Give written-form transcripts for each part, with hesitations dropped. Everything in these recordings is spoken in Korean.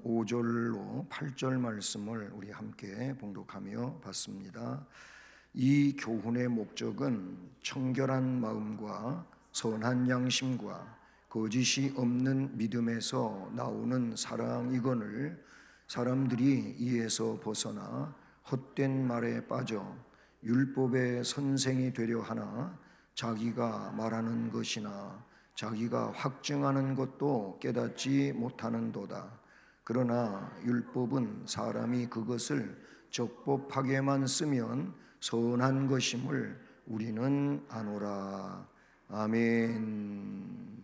5절로 8절 말씀을 우리 함께 봉독하며 봤습니다. 이 교훈의 목적은 청결한 마음과 선한 양심과 거짓이 없는 믿음에서 나오는 사랑이거늘 사람들이 이에서 벗어나 헛된 말에 빠져 율법의 선생이 되려 하나 자기가 말하는 것이나 자기가 확증하는 것도 깨닫지 못하는도다. 그러나 율법은 사람이 그것을 적법하게만 쓰면 선한 것임을 우리는 아노라. 아멘.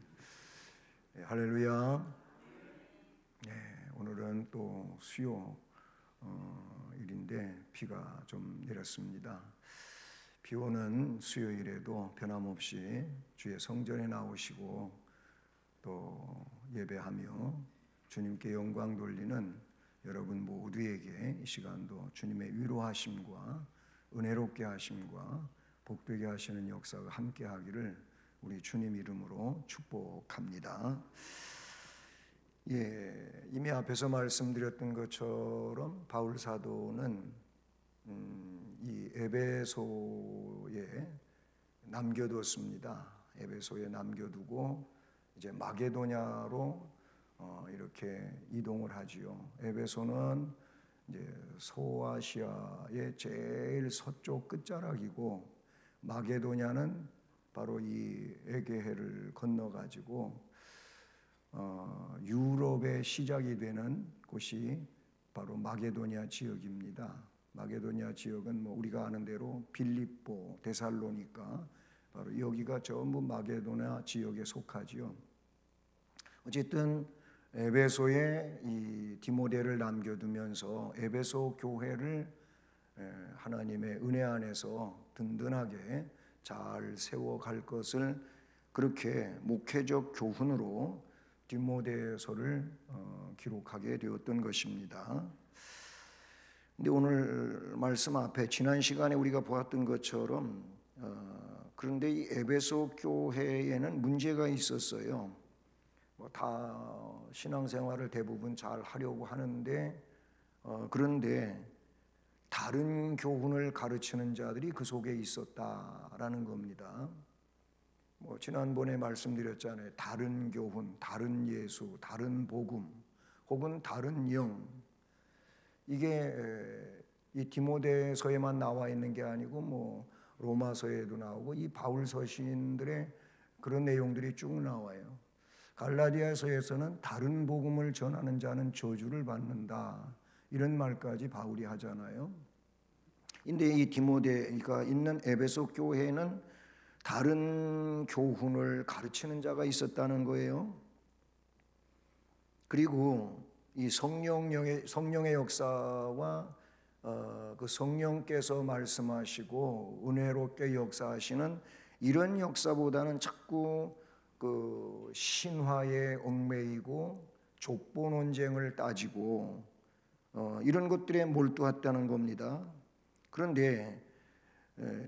네, 할렐루야. 네, 오늘은 또 수요 일인데 비가 좀 내렸습니다. 비 오는 수요일에도 변함없이 주의 성전에 나오시고 또 예배하며 주님께 영광 돌리는 여러분 모두에게 이 시간도 주님의 위로하심과 은혜롭게 하심과 복되게 하시는 역사가 함께 하기를 우리 주님 이름으로 축복합니다. 이미 앞에서 말씀드렸던 것처럼 바울 사도는 이 에베소에 남겨두었습니다. 에베소에 남겨두고 이제 마게도냐로 이렇게 이동을 하지요. 에베소는 이제 소아시아의 제일 서쪽 끝자락이고 마게도냐는 바로 이 에게해를 건너가지고 유럽의 시작이 되는 곳이 바로 마게도냐 지역입니다. 마게도냐 지역은 뭐 우리가 아는 대로 빌립보, 데살로니가 바로 여기가 전부 마게도냐 지역에 속하지요. 어쨌든 에베소에 이 디모데를 남겨두면서 에베소 교회를 하나님의 은혜 안에서 든든하게 잘 세워갈 것을 그렇게 목회적 교훈으로 디모데서를 기록하게 되었던 것입니다. 근데 오늘 말씀 앞에 지난 시간에 우리가 보았던 것처럼 그런데 이 에베소 교회에는 문제가 있었어요. 다 신앙생활을 대부분 잘 하려고 하는데 그런데 다른 교훈을 가르치는 자들이 그 속에 있었다라는 겁니다. 지난번에 말씀드렸잖아요. 다른 교훈, 다른 예수, 다른 복음, 혹은 다른 영. 이게 이 디모데서에만 나와 있는 게 아니고 로마서에도 나오고 이 바울 서신들의 그런 내용들이 쭉 나와요. 갈라디아서에서는 다른 복음을 전하는 자는 저주를 받는다. 이런 말까지 바울이 하잖아요. 근데 이 디모데가 있는 에베소 교회는 다른 교훈을 가르치는 자가 있었다는 거예요. 그리고 이 성령의 역사와 그 성령께서 말씀하시고 은혜롭게 역사하시는 이런 역사보다는 자꾸 그 신화에 얽매이고 족보 논쟁을 따지고 이런 것들에 몰두했다는 겁니다. 그런데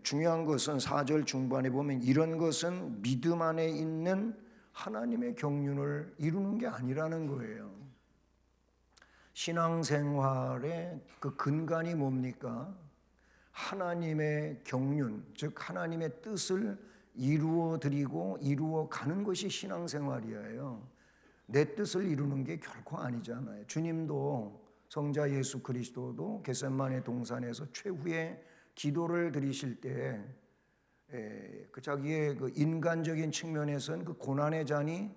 중요한 것은 4절 중반에 보면 이런 것은 믿음 안에 있는 하나님의 경륜을 이루는 게 아니라는 거예요. 신앙생활의 그 근간이 뭡니까? 하나님의 경륜, 즉 하나님의 뜻을 이루어 드리고 이루어 가는 것이 신앙생활이에요. 내 뜻을 이루는 게 결코 아니잖아요. 주님도 성자 예수 그리스도도 겟세마네 동산에서 최후의 기도를 드리실 때 그 자기의 그 인간적인 측면에서는 그 고난의 잔이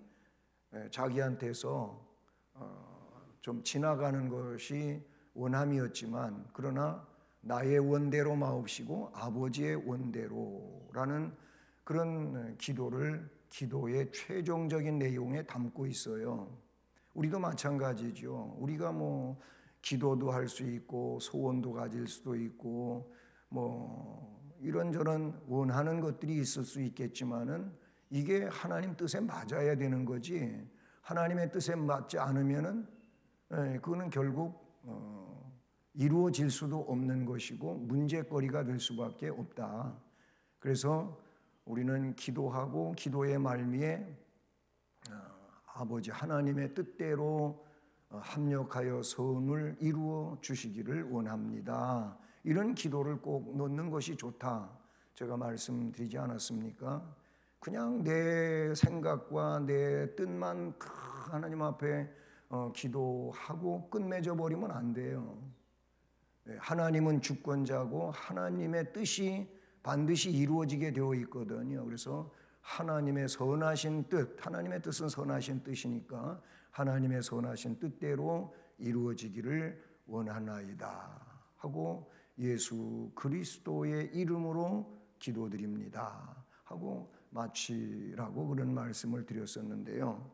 자기한테서 좀 지나가는 것이 원함이었지만 그러나 나의 원대로 마옵시고 아버지의 원대로라는 그런 기도의 최종적인 내용에 담고 있어요. 우리도 마찬가지죠. 우리가 기도도 할 수 있고 소원도 가질 수도 있고 이런저런 원하는 것들이 있을 수 있겠지만은 이게 하나님 뜻에 맞아야 되는 거지. 하나님의 뜻에 맞지 않으면은 그거는 결국 이루어질 수도 없는 것이고 문제거리가 될 수밖에 없다. 그래서 우리는 기도하고 기도의 말미에 아버지 하나님의 뜻대로 합력하여 선을 이루어 주시기를 원합니다. 이런 기도를 꼭 넣는 것이 좋다. 제가 말씀드리지 않았습니까? 그냥 내 생각과 내 뜻만 하나님 앞에 기도하고 끝맺어 버리면 안 돼요. 하나님은 주권자고 하나님의 뜻이 반드시 이루어지게 되어 있거든요. 그래서 하나님의 선하신 뜻, 하나님의 뜻은 선하신 뜻이니까 하나님의 선하신 뜻대로 이루어지기를 원하나이다 하고 예수 그리스도의 이름으로 기도드립니다 하고 마치라고 그런 말씀을 드렸었는데요.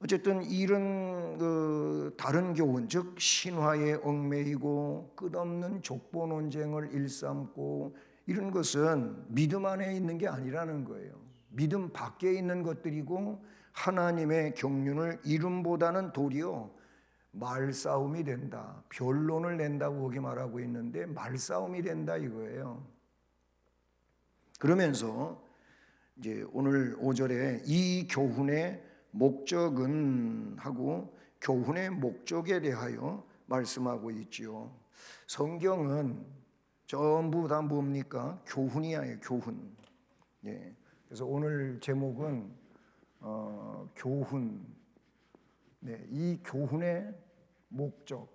어쨌든 이런 다른 교훈, 즉 신화에 얽매이고 끝없는 족보 논쟁을 일삼고 이런 것은 믿음 안에 있는 게 아니라는 거예요. 믿음 밖에 있는 것들이고 하나님의 경륜을 이름보다는 도리어 말싸움이 된다. 변론을 낸다고 거기 말하고 있는데 말싸움이 된다 이거예요. 그러면서 이제 오늘 5절에 이 교훈의 목적은 하고 교훈의 목적에 대하여 말씀하고 있지요. 성경은 전부 다 뭡니까? 교훈이에요, 교훈. 예. 그래서 오늘 제목은 교훈. 네, 이 교훈의 목적.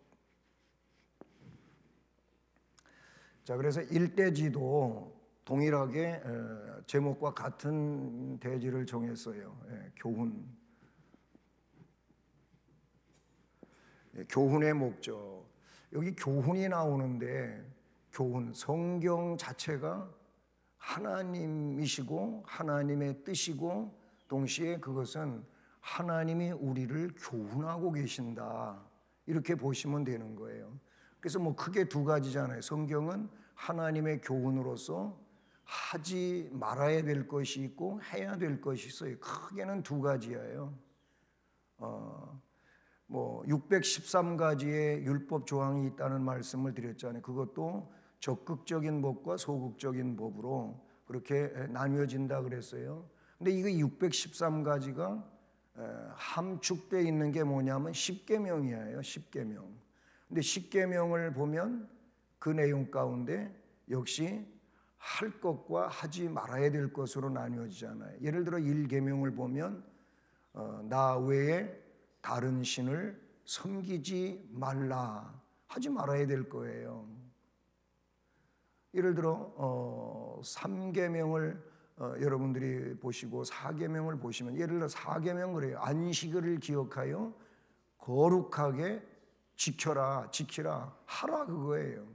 자, 그래서 일대지도 동일하게 제목과 같은 대지를 정했어요. 예, 교훈. 예, 교훈의 목적. 여기 교훈이 나오는데 교훈, 성경 자체가 하나님이시고 하나님의 뜻이고 동시에 그것은 하나님이 우리를 교훈하고 계신다. 이렇게 보시면 되는 거예요. 그래서 뭐 크게 두 가지잖아요. 성경은 하나님의 교훈으로서 하지 말아야 될 것이 있고 해야 될 것이 있어요. 크게는 두 가지예요. 뭐 613가지의 율법 조항이 있다는 말씀을 드렸잖아요. 그것도 적극적인 법과 소극적인 법으로 그렇게 나뉘어진다 그랬어요. 근데 이거 613가지가 함축되어 있는 게 뭐냐면 10계명이에요. 10계명. 근데 10계명을 보면 그 내용 가운데 역시 할 것과 하지 말아야 될 것으로 나뉘어지잖아요. 예를 들어 1계명을 보면 나 외에 다른 신을 섬기지 말라. 하지 말아야 될 거예요. 예를 들어 3계명을 여러분들이 보시고 4계명을 보시면 예를 들어 4계명 그래요. 안식일을 기억하여 거룩하게 지키라 하라 그거예요.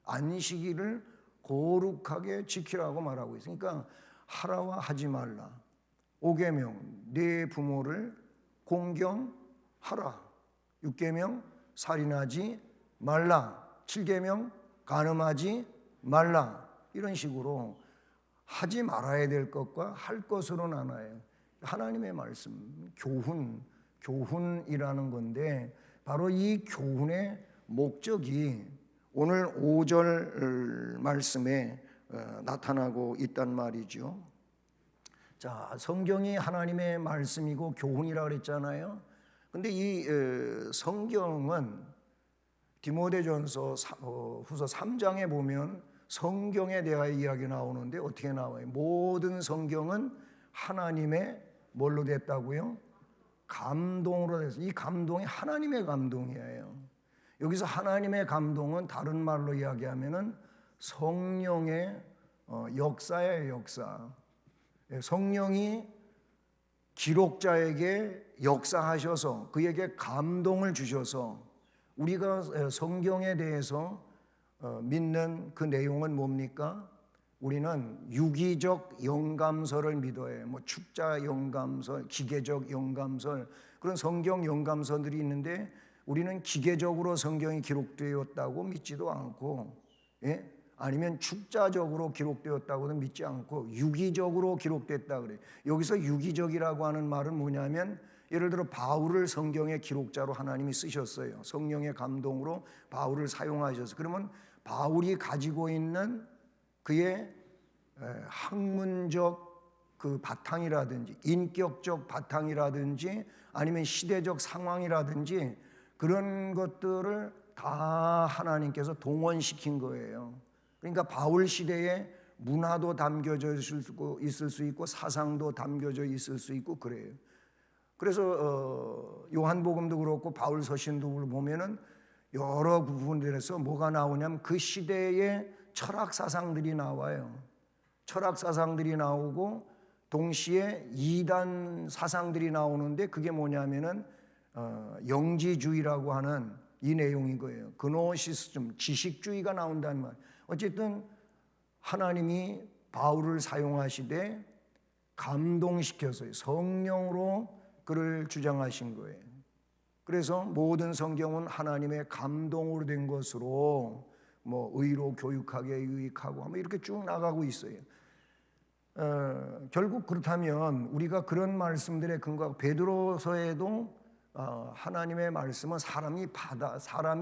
안식일을 거룩하게 지키라고 말하고 있으니까 하라와 하지 말라. 5계명 네 부모를 공경하라. 6계명 살인하지 말라. 7계명 간음하지 말라. 이런 식으로 하지 말아야 될 것과 할 것으로 나눠요. 하나님의 말씀, 교훈이라는 건데 바로 이 교훈의 목적이 오늘 5절 말씀에 나타나고 있단 말이죠. 자, 성경이 하나님의 말씀이고 교훈이라고 그랬잖아요. 근데 이 성경은 디모데전서 후서 3장에 보면 성경에 대하여 이야기 나오는데 어떻게 나와요? 모든 성경은 하나님의 뭘로 됐다고요? 감동으로 됐어요. 이 감동이 하나님의 감동이에요. 여기서 하나님의 감동은 다른 말로 이야기하면은 성령의 역사예요, 역사. 성령이 기록자에게 역사하셔서 그에게 감동을 주셔서 우리가 성경에 대해서 믿는 그 내용은 뭡니까? 우리는 유기적 영감설을 믿어요. 뭐 축자 영감설, 기계적 영감설 그런 성경 영감설들이 있는데 우리는 기계적으로 성경이 기록되었다고 믿지도 않고, 예? 아니면 축자적으로 기록되었다고도 믿지 않고 유기적으로 기록됐다 그래요. 여기서 유기적이라고 하는 말은 뭐냐면 예를 들어 바울을 성경의 기록자로 하나님이 쓰셨어요. 성령의 감동으로 바울을 사용하셔서 그러면 바울이 가지고 있는 그의 학문적 그 바탕이라든지 인격적 바탕이라든지 아니면 시대적 상황이라든지 그런 것들을 다 하나님께서 동원시킨 거예요. 그러니까 바울 시대에 문화도 담겨져 있을 수 있고 사상도 담겨져 있을 수 있고 그래요. 그래서 요한복음도 그렇고 바울 서신도 보면은 여러 부분들에서 뭐가 나오냐면 그 시대의 철학 사상들이 나와요. 철학 사상들이 나오고 동시에 이단 사상들이 나오는데 그게 뭐냐면은 영지주의라고 하는 이 내용인 거예요. 그노시스즘, 지식주의가 나온다는 말. 어쨌든 하나님이 바울을 사용하시되 감동시켜서요. 성령으로 그를 주장하신 거예요. 그래서 모든 성경은 하나님의 감동으로 된 것으로 뭐 의로 교육하게 유익하고 뭐 이렇게 쭉 나가고 있어요. 결국 그렇다면 우리가 그런 말씀들에 근거하고 베드로서에도 하나님의 말씀은 사람이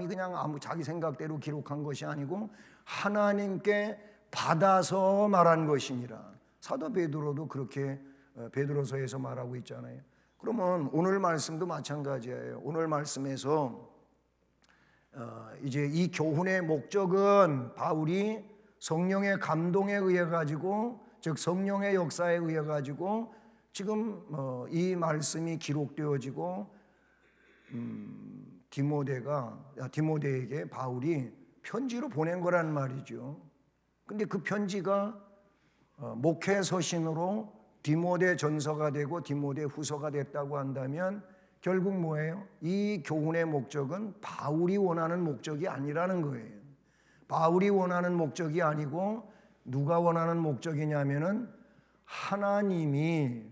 그냥 아무 자기 생각대로 기록한 것이 아니고 하나님께 받아서 말한 것이니라. 사도 베드로도 그렇게 베드로서에서 말하고 있잖아요. 그러면 오늘 말씀도 마찬가지예요. 오늘 말씀에서 이제 이 교훈의 목적은 바울이 성령의 감동에 의해 가지고 즉 성령의 역사에 의해 가지고 지금 이 말씀이 기록되어지고 디모데에게 바울이 편지로 보낸 거란 말이죠. 근데 그 편지가 목회 서신으로 디모데 전서가 되고 디모데 후서가 됐다고 한다면 결국 뭐예요? 이 교훈의 목적은 바울이 원하는 목적이 아니라는 거예요. 바울이 원하는 목적이 아니고 누가 원하는 목적이냐면은 하나님이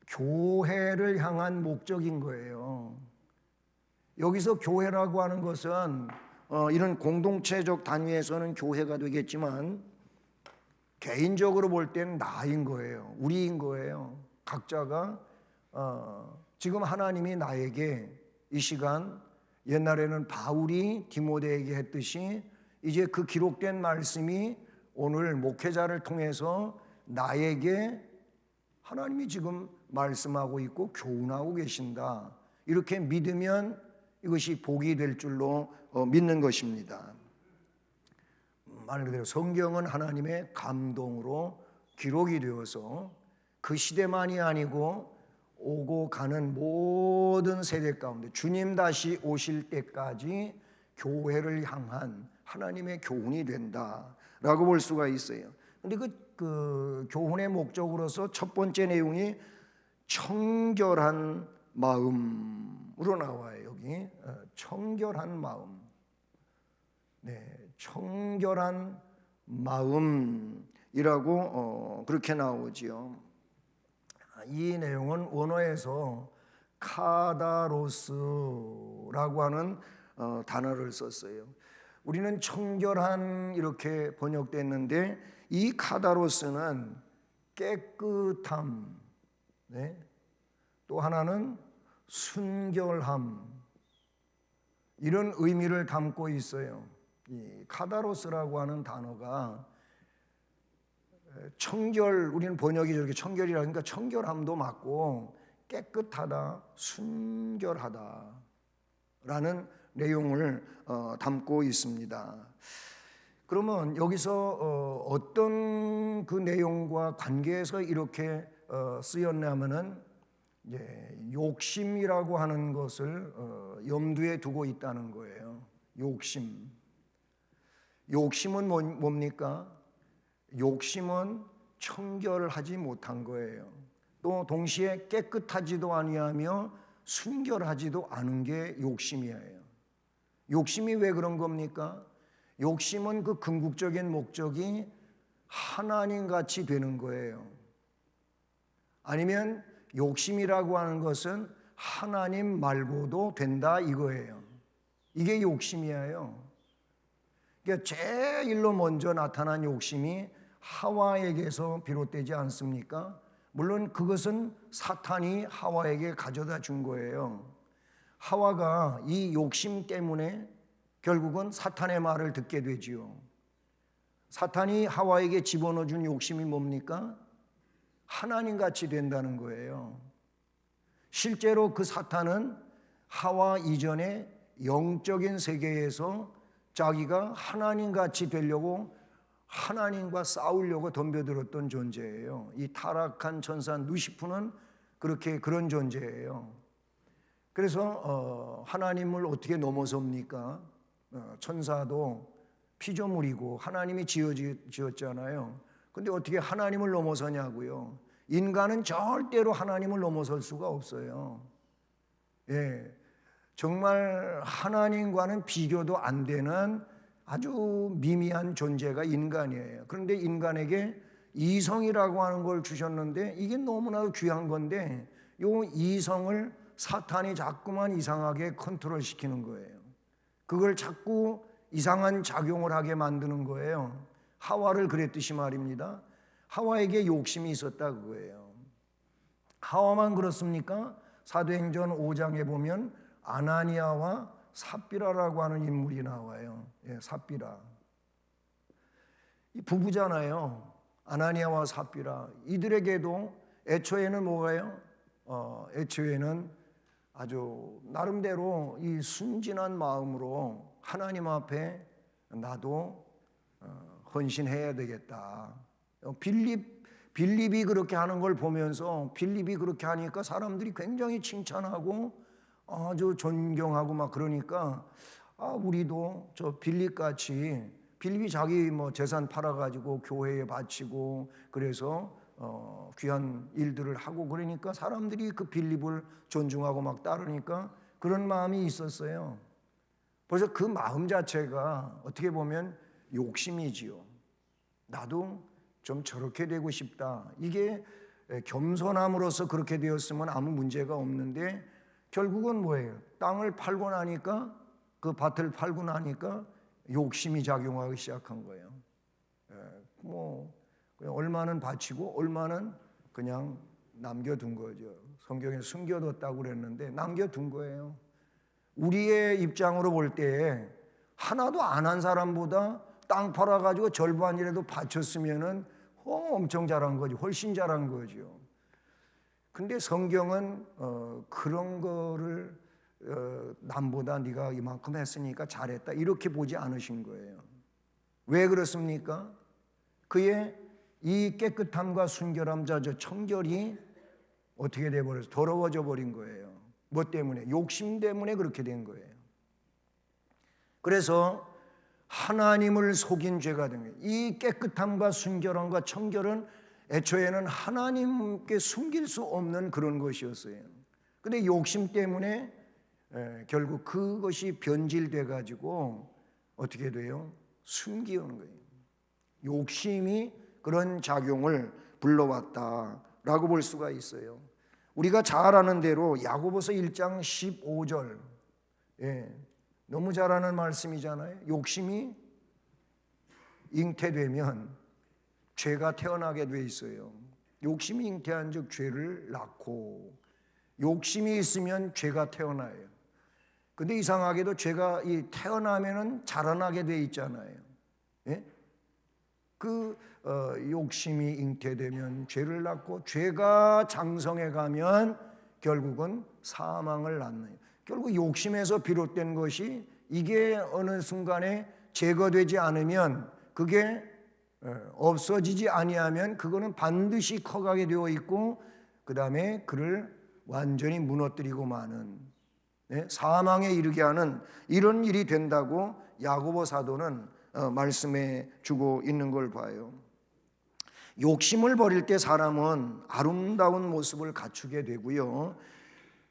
교회를 향한 목적인 거예요. 여기서 교회라고 하는 것은 이런 공동체적 단위에서는 교회가 되겠지만 개인적으로 볼 때는 나인 거예요. 우리인 거예요. 각자가 지금 하나님이 나에게 이 시간 옛날에는 바울이 디모데에게 했듯이 이제 그 기록된 말씀이 오늘 목회자를 통해서 나에게 하나님이 지금 말씀하고 있고 교훈하고 계신다. 이렇게 믿으면 이것이 복이 될 줄로 믿는 것입니다. 말 그대로 성경은 하나님의 감동으로 기록이 되어서 그 시대만이 아니고 오고 가는 모든 세대 가운데 주님 다시 오실 때까지 교회를 향한 하나님의 교훈이 된다라고 볼 수가 있어요. 근데 그 교훈의 목적으로서 첫 번째 내용이 청결한 마음으로 나와요. 여기 청결한 마음. 네, 청결한 마음이라고 그렇게 나오지요. 이 내용은 원어에서 카다로스라고 하는 단어를 썼어요. 우리는 청결한 이렇게 번역됐는데 이 카다로스는 깨끗함, 네? 또 하나는 순결함 이런 의미를 담고 있어요. 이 카다로스라고 하는 단어가 우리는 번역이 저렇게 청결이라 그러니까 청결함도 맞고 깨끗하다, 순결하다라는 내용을 담고 있습니다. 그러면 여기서 어떤 그 내용과 관계해서 이렇게 쓰였냐면은 욕심이라고 하는 것을 염두에 두고 있다는 거예요. 욕심은 뭡니까? 욕심은 청결하지 못한 거예요. 또 동시에 깨끗하지도 아니하며 순결하지도 않은 게 욕심이에요. 욕심이 왜 그런 겁니까? 욕심은 그 궁극적인 목적이 하나님같이 되는 거예요. 아니면 욕심이라고 하는 것은 하나님 말고도 된다 이거예요. 이게 욕심이에요. 그러니까 제일로 먼저 나타난 욕심이 하와에게서 비롯되지 않습니까? 물론 그것은 사탄이 하와에게 가져다 준 거예요. 하와가 이 욕심 때문에 결국은 사탄의 말을 듣게 되지요. 사탄이 하와에게 집어넣어 준 욕심이 뭡니까? 하나님같이 된다는 거예요. 실제로 그 사탄은 하와 이전에 영적인 세계에서 자기가 하나님같이 되려고 하나님과 싸우려고 덤벼들었던 존재예요. 이 타락한 천사 누시프는 그런 존재예요. 그래서 하나님을 어떻게 넘어섭니까? 천사도 피조물이고 하나님이 지었잖아요. 근데 어떻게 하나님을 넘어서냐고요? 인간은 절대로 하나님을 넘어설 수가 없어요. 예, 정말 하나님과는 비교도 안 되는 아주 미미한 존재가 인간이에요. 그런데 인간에게 이성이라고 하는 걸 주셨는데 이게 너무나도 귀한 건데 이 이성을 사탄이 자꾸만 이상하게 컨트롤 시키는 거예요. 그걸 자꾸 이상한 작용을 하게 만드는 거예요. 하와를 그랬듯이 말입니다. 하와에게 욕심이 있었다 그거예요. 하와만 그렇습니까? 사도행전 5장에 보면 아나니아와 삽비라라고 하는 인물이 나와요. 예, 삽비라. 이 부부잖아요. 아나니아와 삽비라. 이들에게도 애초에는 뭐가요? 애초에는 아주 나름대로 이 순진한 마음으로 하나님 앞에 나도 헌신해야 되겠다. 빌립이 그렇게 하는 걸 보면서 빌립이 그렇게 하니까 사람들이 굉장히 칭찬하고 아주 존경하고 막 그러니까 우리도 저 빌립같이 빌립이 자기 뭐 재산 팔아가지고 교회에 바치고 그래서 귀한 일들을 하고 그러니까 사람들이 그 빌립을 존중하고 막 따르니까 그런 마음이 있었어요. 벌써 그 마음 자체가 어떻게 보면 욕심이지요. 나도 좀 저렇게 되고 싶다. 이게 겸손함으로써 그렇게 되었으면 아무 문제가 없는데 결국은 뭐예요? 땅을 팔고 나니까 그 밭을 팔고 나니까 욕심이 작용하기 시작한 거예요. 얼마는 바치고 얼마는 그냥 남겨둔 거죠. 성경에 숨겨뒀다고 그랬는데 남겨둔 거예요. 우리의 입장으로 볼 때 하나도 안 한 사람보다 땅 팔아가지고 절반이라도 바쳤으면은 엄청 잘한 거지, 훨씬 잘한 거죠. 근데 성경은 그런 거를 남보다 네가 이만큼 했으니까 잘했다 이렇게 보지 않으신 거예요. 왜 그렇습니까? 그의 이 깨끗함과 순결함, 저 청결이 어떻게 돼버려서 더러워져 버린 거예요. 뭐 때문에? 욕심 때문에 그렇게 된 거예요. 그래서 하나님을 속인 죄가 된 거예요. 이 깨끗함과 순결함과 청결은 애초에는 하나님께 숨길 수 없는 그런 것이었어요. 근데 욕심 때문에 결국 그것이 변질돼 가지고 어떻게 돼요? 숨기는 거예요. 욕심이 그런 작용을 불러왔다라고 볼 수가 있어요. 우리가 잘 아는 대로 야고보서 1장 15절, 너무 잘 아는 말씀이잖아요. 욕심이 잉태되면 죄가 태어나게 돼 있어요. 욕심이 잉태한 즉 죄를 낳고, 욕심이 있으면 죄가 태어나요. 근데 이상하게도 죄가 태어나면은 자라나게 돼 있잖아요. 욕심이 잉태되면 죄를 낳고, 죄가 장성해 가면 결국은 사망을 낳는, 결국 욕심에서 비롯된 것이 이게 어느 순간에 제거되지 않으면, 그게 없어지지 아니하면 그거는 반드시 커가게 되어 있고 그 다음에 그를 완전히 무너뜨리고 마는, 사망에 이르게 하는 이런 일이 된다고 야고보 사도는 말씀해 주고 있는 걸 봐요. 욕심을 버릴 때 사람은 아름다운 모습을 갖추게 되고요.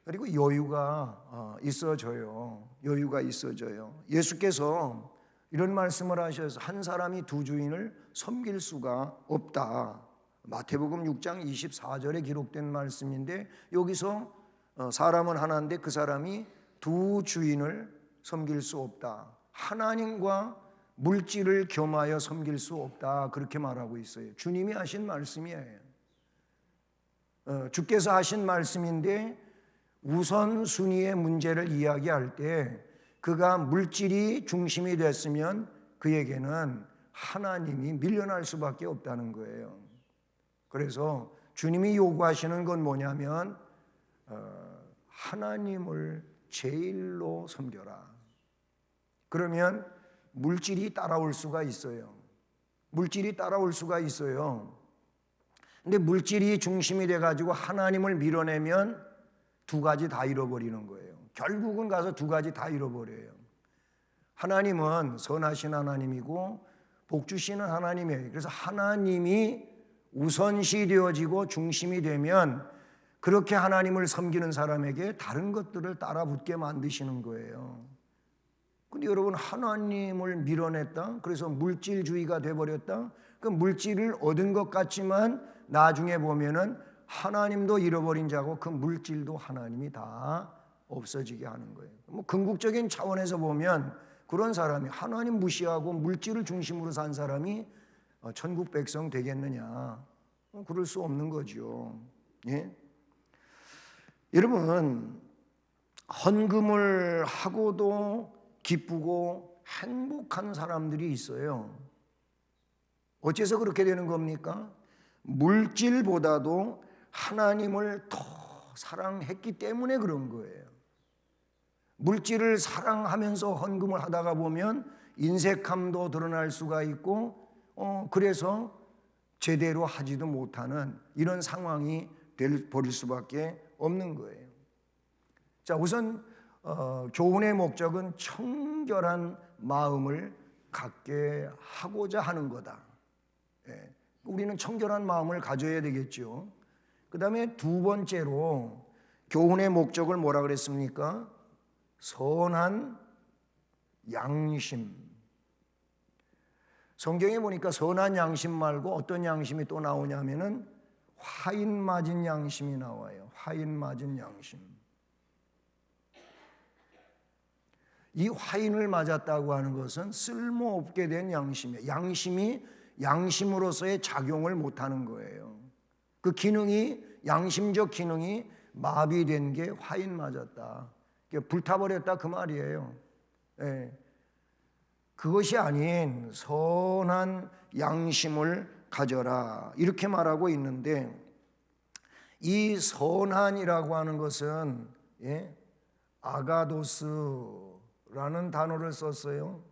그리고 여유가 있어져요. 여유가 있어져요. 예수께서 이런 말씀을 하셔서 한 사람이 두 주인을 섬길 수가 없다. 마태복음 6장 24절에 기록된 말씀인데, 여기서 사람은 하나인데 그 사람이 두 주인을 섬길 수 없다. 하나님과 물질을 겸하여 섬길 수 없다. 그렇게 말하고 있어요. 주님이 하신 말씀이에요. 주께서 하신 말씀인데 우선순위의 문제를 이야기할 때 그가 물질이 중심이 됐으면 그에게는 하나님이 밀려날 수밖에 없다는 거예요. 그래서 주님이 요구하시는 건 뭐냐면 하나님을 제일로 섬겨라. 그러면 물질이 따라올 수가 있어요. 물질이 따라올 수가 있어요. 근데 물질이 중심이 돼가지고 하나님을 밀어내면 두 가지 다 잃어버리는 거예요. 결국은 가서 두 가지 다 잃어버려요. 하나님은 선하신 하나님이고 복 주시는 하나님이에요. 그래서 하나님이 우선시 되어지고 중심이 되면 그렇게 하나님을 섬기는 사람에게 다른 것들을 따라 붙게 만드시는 거예요. 근데 여러분, 하나님을 밀어냈다, 그래서 물질주의가 돼버렸다, 그 물질을 얻은 것 같지만 나중에 보면은 하나님도 잃어버린 자고 그 물질도 하나님이 다 없어지게 하는 거예요. 뭐 궁극적인 차원에서 보면 그런 사람이, 하나님 무시하고 물질을 중심으로 산 사람이 천국 백성 되겠느냐? 그럴 수 없는 거죠. 예? 여러분, 헌금을 하고도 기쁘고 행복한 사람들이 있어요. 어째서 그렇게 되는 겁니까? 물질보다도 하나님을 더 사랑했기 때문에 그런 거예요. 물질을 사랑하면서 헌금을 하다가 보면 인색함도 드러날 수가 있고 그래서 제대로 하지도 못하는 이런 상황이 벌일 수밖에 없는 거예요. 자, 우선 교훈의 목적은 청결한 마음을 갖게 하고자 하는 거다. 예, 우리는 청결한 마음을 가져야 되겠죠. 그 다음에 두 번째로 교훈의 목적을 뭐라 그랬습니까? 선한 양심. 성경에 보니까 선한 양심 말고 어떤 양심이 또 나오냐면은 화인 맞은 양심이 나와요. 화인 맞은 양심. 이 화인을 맞았다고 하는 것은 쓸모없게 된 양심이에요. 양심이 양심으로서의 작용을 못하는 거예요. 그 기능이, 양심적 기능이 마비된 게 화인 맞았다, 불타버렸다, 그 말이에요. 예. 그것이 아닌 선한 양심을 가져라, 이렇게 말하고 있는데, 이 선한이라고 하는 것은 아가도스라는 단어를 썼어요.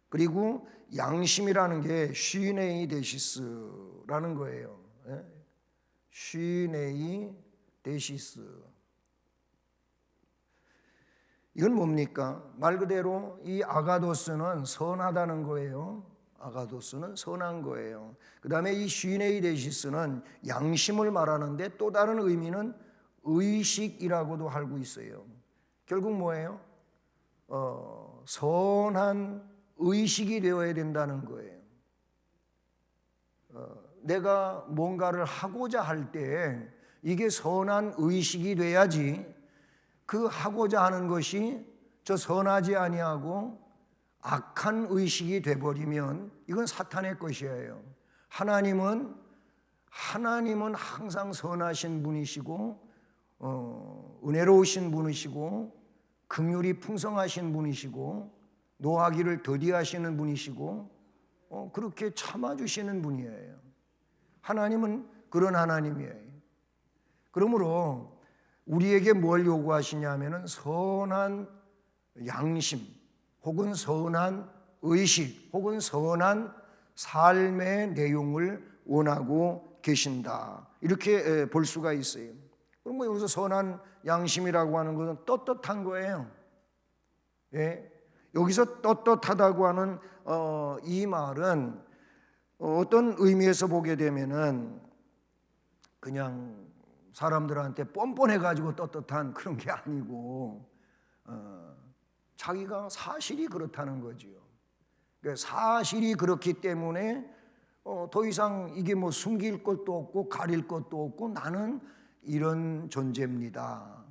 그리고 양심이라는 게 슈네이 데시스라는 거예요. 슈네이 데시스. 이건 뭡니까? 말 그대로 이 아가도스는 선하다는 거예요. 아가도스는 선한 거예요. 그 다음에 이 슈네이 데시스는 양심을 말하는데 또 다른 의미는 의식이라고도 알고 있어요. 결국 뭐예요? 선한 의식이 되어야 된다는 거예요. 내가 뭔가를 하고자 할 때 이게 선한 의식이 돼야지, 그 하고자 하는 것이 저 선하지 아니하고 악한 의식이 돼버리면 이건 사탄의 것이에요. 하나님은 항상 선하신 분이시고 은혜로우신 분이시고 긍휼이 풍성하신 분이시고 노하기를 더디하시는 분이시고 그렇게 참아주시는 분이에요. 하나님은 그런 하나님이에요. 그러므로 우리에게 뭘 요구하시냐면은 선한 양심 혹은 선한 의식 혹은 선한 삶의 내용을 원하고 계신다, 이렇게 볼 수가 있어요. 그럼 뭐 여기서 선한 양심이라고 하는 것은 떳떳한 거예요. 예? 여기서 떳떳하다고 하는 이 말은 어떤 의미에서 보게 되면은 그냥 사람들한테 뻔뻔해가지고 떳떳한 그런 게 아니고 자기가 사실이 그렇다는 거지요. 그러니까 사실이 그렇기 때문에 더 이상 이게 뭐 숨길 것도 없고 가릴 것도 없고 나는 이런 존재입니다.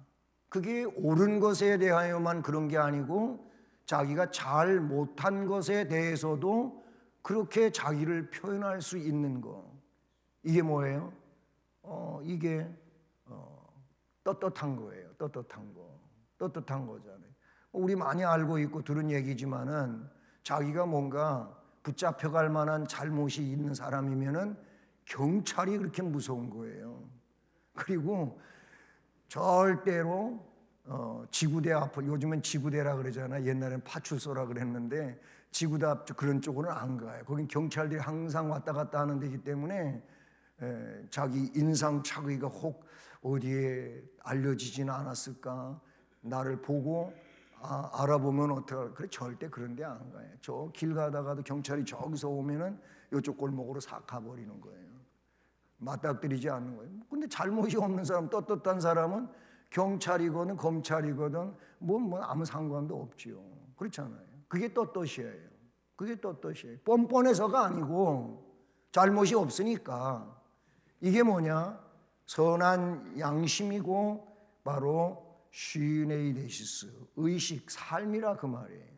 그게 옳은 것에 대하여만 그런 게 아니고 자기가 잘 못한 것에 대해서도 그렇게 자기를 표현할 수 있는 거, 이게 뭐예요? 이게 떳떳한 거예요. 떳떳한 거잖아요. 우리 많이 알고 있고 들은 얘기지만은 자기가 뭔가 붙잡혀갈 만한 잘못이 있는 사람이면은 경찰이 그렇게 무서운 거예요. 그리고 절대로 지구대 앞을, 요즘은 지구대라 그러잖아. 옛날엔 파출소라 그랬는데 지구대 앞 그런 쪽으로는 안 가요. 거긴 경찰들이 항상 왔다 갔다 하는 데이기 때문에 자기 인상 차기가 혹 어디에 알려지지는 않았을까, 나를 보고 알아보면 어떡할까. 그래, 절대 그런 데 안 가요. 저 길 가다가도 경찰이 저기서 오면은 이쪽 골목으로 싹 가버리는 거예요. 맞닥뜨리지 않는 거예요. 근데 잘못이 없는 사람, 떳떳한 사람은 경찰이거든 검찰이거든 뭐 아무 상관도 없지요. 그렇잖아요. 그게 떳떳이에요. 그게 떳떳이에요. 뻔뻔해서가 아니고 잘못이 없으니까. 이게 뭐냐? 선한 양심이고 바로 슈네이데시스, 의식, 삶이라 그 말이에요.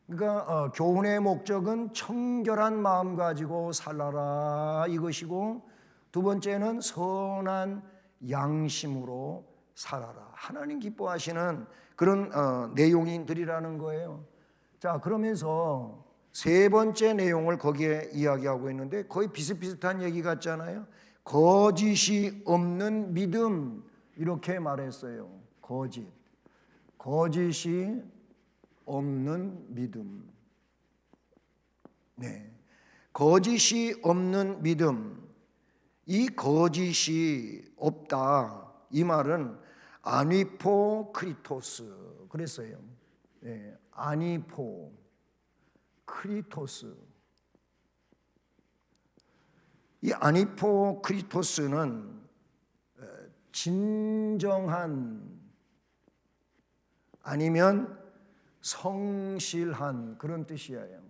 그러니까 교훈의 목적은 청결한 마음 가지고 살아라 이것이고, 두 번째는 선한 양심으로 살아라. 하나님 기뻐하시는 그런 내용들이라는 거예요. 자, 그러면서 세 번째 내용을 거기에 이야기하고 있는데 거의 비슷비슷한 얘기 같잖아요. 거짓이 없는 믿음, 이렇게 말했어요. 거짓이 없는 믿음. 네. 거짓이 없는 믿음. 이 거짓이 없다. 이 말은 아니포 크리토스 그랬어요. 네. 아니포 크리토스. 이 아니포 크리토스는 진정한, 아니면 성실한, 그런 뜻이에요.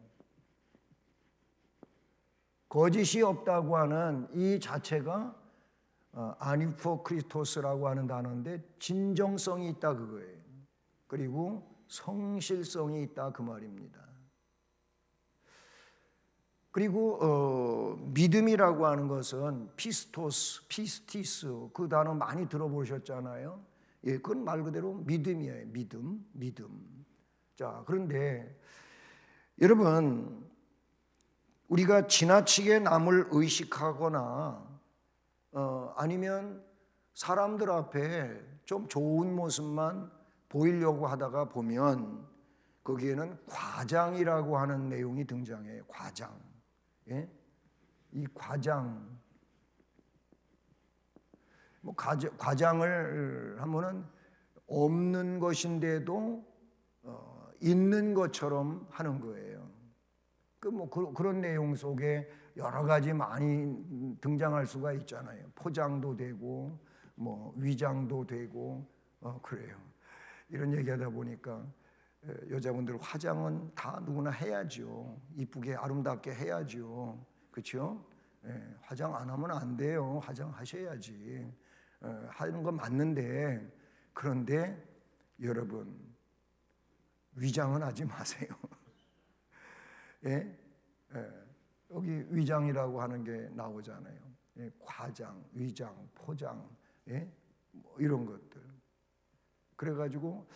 거짓이 없다고 하는 이 자체가 아니포 크리토스라고 하는 단어인데 진정성이 있다 그거예요. 그리고 성실성이 있다 그 말입니다. 그리고 믿음이라고 하는 것은 피스티스 그 단어 많이 들어보셨잖아요. 예, 그건 말 그대로 믿음이에요. 믿음. 자, 그런데 여러분, 우리가 지나치게 남을 의식하거나 아니면 사람들 앞에 좀 좋은 모습만 보이려고 하다가 보면 거기에는 과장이라고 하는 내용이 등장해요. 과장. 예? 이 과장. 과장을 하면은 없는 것인데도 있는 것처럼 하는 거예요. 그런 내용 속에 여러 가지 많이 등장할 수가 있잖아요. 포장도 되고 위장도 되고 그래요. 이런 얘기하다 보니까 여자분들 화장은 다 누구나 해야죠. 이쁘게 아름답게 해야죠. 그렇죠? 화장 안 하면 안 돼요. 화장하셔야지. 하는 건 맞는데, 그런데 여러분 위장은 하지 마세요. 예? 여기 위장이라고 하는 게 나오잖아요. 과장, 위장, 포장, 이런 것들. 그래가지고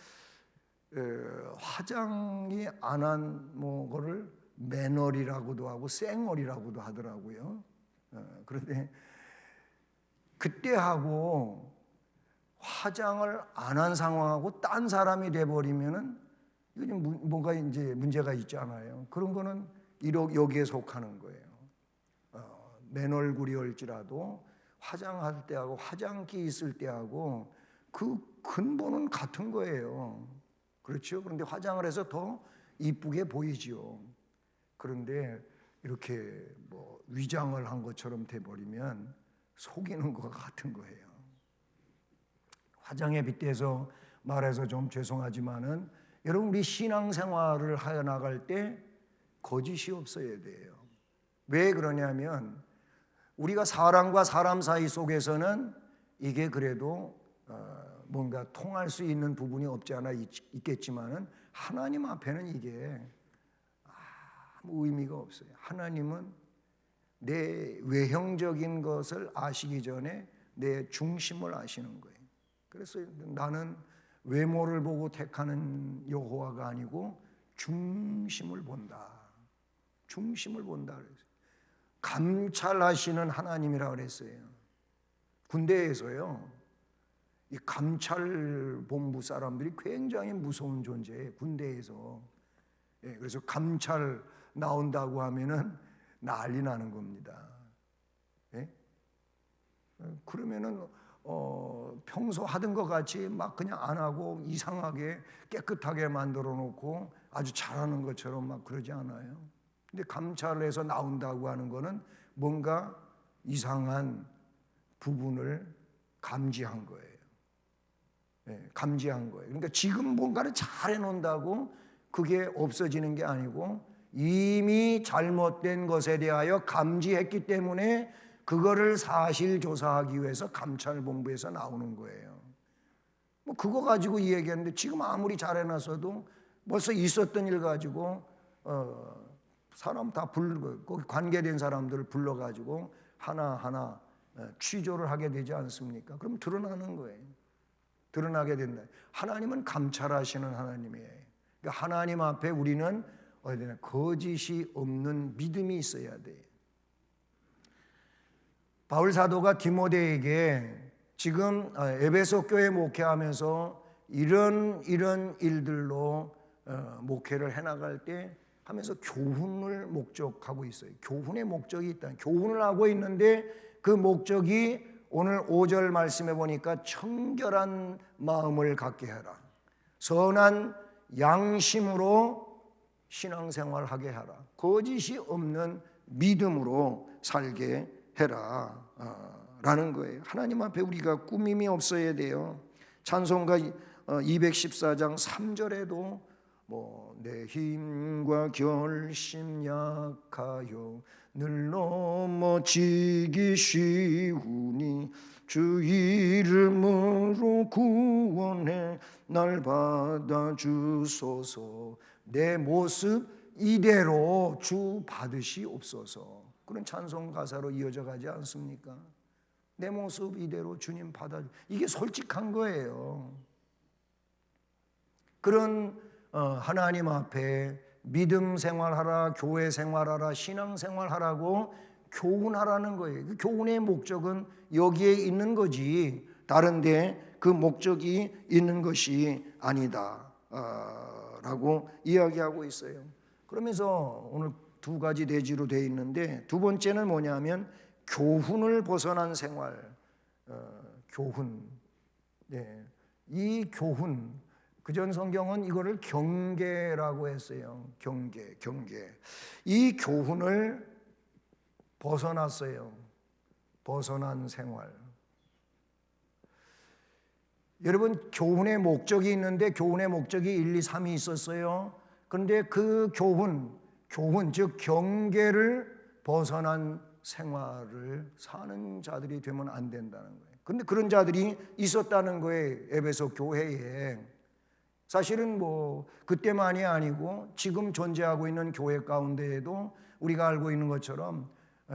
화장이 안 한 거를 매너리라고도 하고 쌩얼이라고도 하더라고요. 그런데 그때하고 화장을 안 한 상황하고 딴 사람이 돼버리면은 이거 좀 뭔가 이제 문제가 있잖아요. 그런 거는 여기에 속하는 거예요. 맨 얼굴이올지라도 화장할 때하고 화장기 있을 때하고 그 근본은 같은 거예요. 그렇죠? 그런데 화장을 해서 더 이쁘게 보이지요. 그런데 이렇게 위장을 한 것처럼 돼버리면 속이는 것 같은 거예요. 화장에 빗대서 말해서 좀 죄송하지만은 여러분, 우리 신앙생활을 하여 나갈 때 거짓이 없어야 돼요. 왜 그러냐면 우리가 사람과 사람 사이 속에서는 이게 그래도 뭔가 통할 수 있는 부분이 없지 않아 있겠지만은 하나님 앞에는 이게 아무 의미가 없어요. 하나님은 내 외형적인 것을 아시기 전에 내 중심을 아시는 거예요. 그래서 나는 외모를 보고 택하는 여호와가 아니고 중심을 본다. 중심을 본다 그랬어요. 감찰하시는 하나님이라 그랬어요. 군대에서요, 이 감찰본부 사람들이 굉장히 무서운 존재예요. 군대에서. 그래서 감찰 나온다고 하면은 난리 나는 겁니다. 그러면은 평소 하던 것 같이 막 그냥 안 하고 이상하게 깨끗하게 만들어 놓고 아주 잘하는 것처럼 막 그러지 않아요. 근데 감찰해서 나온다고 하는 거는 뭔가 이상한 부분을 감지한 거예요. 감지한 거예요. 그러니까 지금 뭔가를 잘 해놓는다고 그게 없어지는 게 아니고 이미 잘못된 것에 대하여 감지했기 때문에 그거를 사실 조사하기 위해서 감찰본부에서 나오는 거예요. 뭐 그거 가지고 이 얘기했는데 지금 아무리 잘해놨어도 벌써 있었던 일 가지고 사람 다 거기 관계된 사람들을 불러가지고 하나하나 취조를 하게 되지 않습니까? 그럼 드러나는 거예요. 드러나게 된다. 하나님은 감찰하시는 하나님이에요. 그러니까 하나님 앞에 우리는 거짓이 없는 믿음이 있어야 돼요. 바울 사도가 디모데에게 지금 에베소 교회 목회하면서 이런 일들로 목회를 해나갈 때 하면서 교훈을 목적하고 있어요. 교훈의 목적이 있다. 교훈을 하고 있는데 그 목적이 오늘 5절 말씀해 보니까 청결한 마음을 갖게 해라. 선한 양심으로 신앙생활하게 하라. 거짓이 없는 믿음으로 살게 해라 라는 거예요. 하나님 앞에 우리가 꾸밈이 없어야 돼요. 찬송가 214장 3절에도 내 힘과 결심 약하여 늘 넘어지기 쉬우니 주 이름으로 구원해 날 받아주소서. 내 모습 이대로 주 받으시옵소서. 그런 찬송 가사로 이어져 가지 않습니까? 내 모습 이대로 주님 받아. 이게 솔직한 거예요. 그런 하나님 앞에 믿음 생활하라, 교회 생활하라, 신앙 생활하라고 교훈하라는 거예요. 그 교훈의 목적은 여기에 있는 거지 다른데 그 목적이 있는 것이 아니다 라고 이야기하고 있어요. 그러면서 오늘 두 가지 대지로 되어 있는데 두 번째는 뭐냐면 교훈을 벗어난 생활. 교훈. 이 교훈, 그전 성경은 이거를 경계라고 했어요. 경계. 이 교훈을 벗어났어요. 벗어난 생활. 여러분, 교훈의 목적이 있는데 교훈의 목적이 1, 2, 3이 있었어요. 그런데 그 교훈 즉 경계를 벗어난 생활을 사는 자들이 되면 안 된다는 거예요. 그런데 그런 자들이 있었다는 거예요. 에베소 교회에. 사실은 그때만이 아니고 지금 존재하고 있는 교회 가운데에도 우리가 알고 있는 것처럼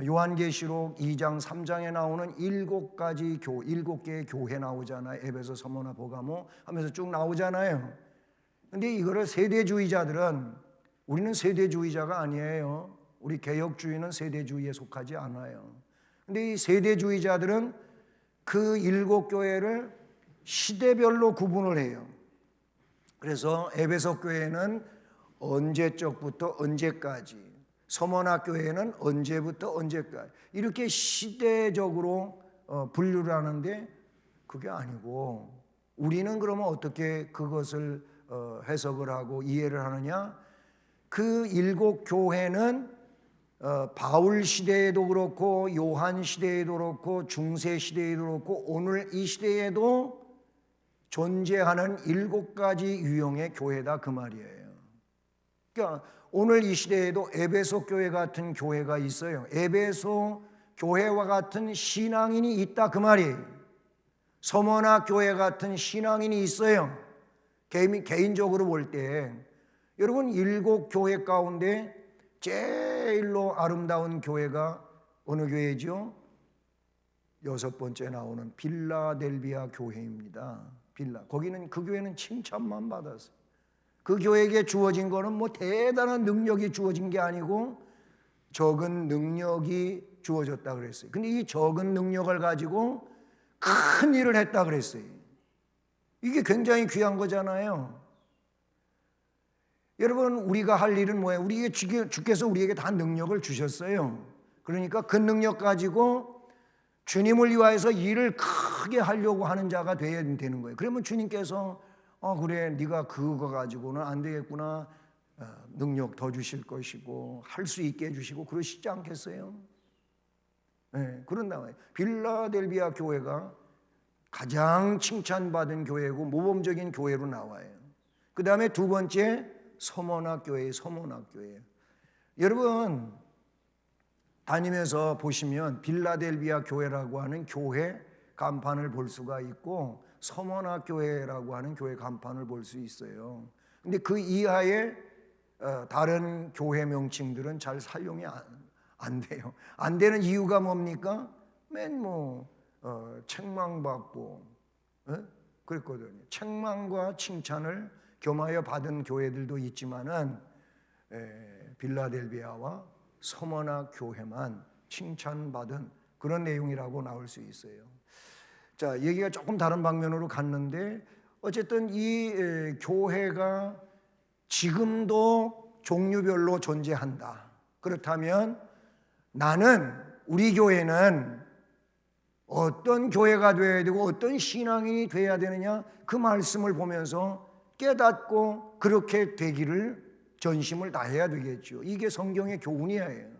요한계시록 2장 3장에 나오는 7개의 교회 나오잖아요. 에베소, 서머나, 보가모 하면서 쭉 나오잖아요. 근데 이거를 세대주의자들은, 우리는 세대주의자가 아니에요. 우리 개혁주의는 세대주의에 속하지 않아요. 근데 이 세대주의자들은 그 7교회를 시대별로 구분을 해요. 그래서 에베소 교회는 언제적부터 언제까지, 서머나 교회는 언제부터 언제까지, 이렇게 시대적으로 분류를 하는데 그게 아니고 우리는 그러면 어떻게 그것을 해석을 하고 이해를 하느냐? 그 7교회는 바울 시대에도 그렇고 요한 시대에도 그렇고 중세 시대에도 그렇고 오늘 이 시대에도 존재하는 7가지 유형의 교회다 그 말이에요. 그러니까 오늘 이 시대에도 에베소 교회 같은 교회가 있어요. 에베소 교회와 같은 신앙인이 있다 그 말이에요. 서머나 교회 같은 신앙인이 있어요. 개인적으로 볼 때 여러분 7교회 가운데 제일로 아름다운 교회가 어느 교회죠? 6번째 나오는 빌라델비아 교회입니다. 거기는, 그 교회는 칭찬만 받았어요. 그 교회에게 주어진 거는 대단한 능력이 주어진 게 아니고 적은 능력이 주어졌다 그랬어요. 근데 이 적은 능력을 가지고 큰 일을 했다 그랬어요. 이게 굉장히 귀한 거잖아요. 여러분, 우리가 할 일은 뭐예요? 우리에게 주께서 우리에게 다 능력을 주셨어요. 그러니까 그 능력 가지고 주님을 위하여서 일을 크게 하려고 하는 자가 돼야 되는 거예요. 그러면 주님께서 그래, 네가 그거 가지고는 안 되겠구나, 능력 더 주실 것이고 할 수 있게 해주시고 그러시지 않겠어요? 네, 그런다 말이에요. 빌라델비아 교회가 가장 칭찬받은 교회고 모범적인 교회로 나와요. 그 다음에 두 번째 서머나 교회예요. 서머나 교회. 여러분 다니면서 보시면 빌라델비아 교회라고 하는 교회 간판을 볼 수가 있고 서머나 교회라고 하는 교회 간판을 볼 수 있어요. 근데 그 이하의 다른 교회 명칭들은 잘 사용이 안 돼요. 안 되는 이유가 뭡니까? 맨 책망받고 그랬거든요. 책망과 칭찬을 겸하여 받은 교회들도 있지만은 빌라델비아와 서머나 교회만 칭찬받은 그런 내용이라고 나올 수 있어요. 자, 얘기가 조금 다른 방면으로 갔는데 어쨌든 이 교회가 지금도 종류별로 존재한다. 그렇다면 우리 교회는 어떤 교회가 되어야 되고 어떤 신앙이 되어야 되느냐, 그 말씀을 보면서 깨닫고 그렇게 되기를 전심을 다해야 되겠죠. 이게 성경의 교훈이에요.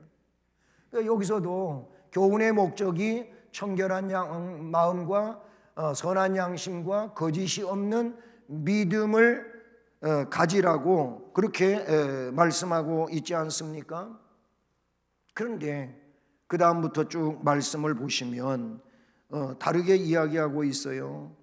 그러니까 여기서도 교훈의 목적이 청결한 마음과 선한 양심과 거짓이 없는 믿음을 가지라고 그렇게 말씀하고 있지 않습니까? 그런데 그 다음부터 쭉 말씀을 보시면 다르게 이야기하고 있어요.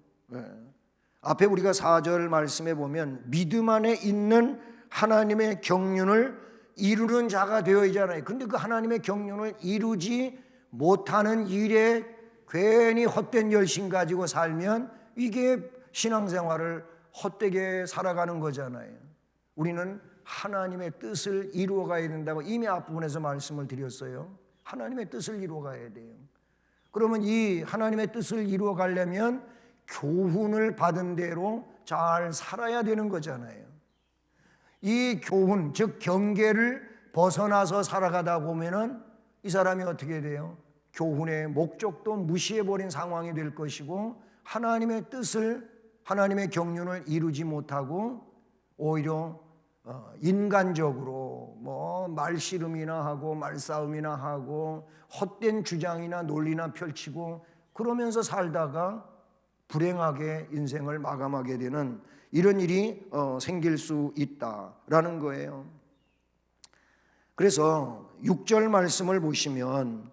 앞에 우리가 4절 말씀에 보면 믿음 안에 있는 하나님의 경륜을 이루는 자가 되어야잖아요. 근데 그 하나님의 경륜을 이루지 못하는 일에 괜히 헛된 열심 가지고 살면 이게 신앙생활을 헛되게 살아가는 거잖아요. 우리는 하나님의 뜻을 이루어 가야 된다고 이미 앞부분에서 말씀을 드렸어요. 하나님의 뜻을 이루어 가야 돼요. 그러면 이 하나님의 뜻을 이루어 가려면 교훈을 받은 대로 잘 살아야 되는 거잖아요. 이 교훈, 즉 경계를 벗어나서 살아가다 보면은 이 사람이 어떻게 돼요? 교훈의 목적도 무시해버린 상황이 될 것이고 하나님의 뜻을, 하나님의 경륜을 이루지 못하고 오히려 인간적으로 말씨름이나 하고 말싸움이나 하고 헛된 주장이나 논리나 펼치고 그러면서 살다가 불행하게 인생을 마감하게 되는 이런 일이 생길 수 있다라는 거예요. 그래서 6절 말씀을 보시면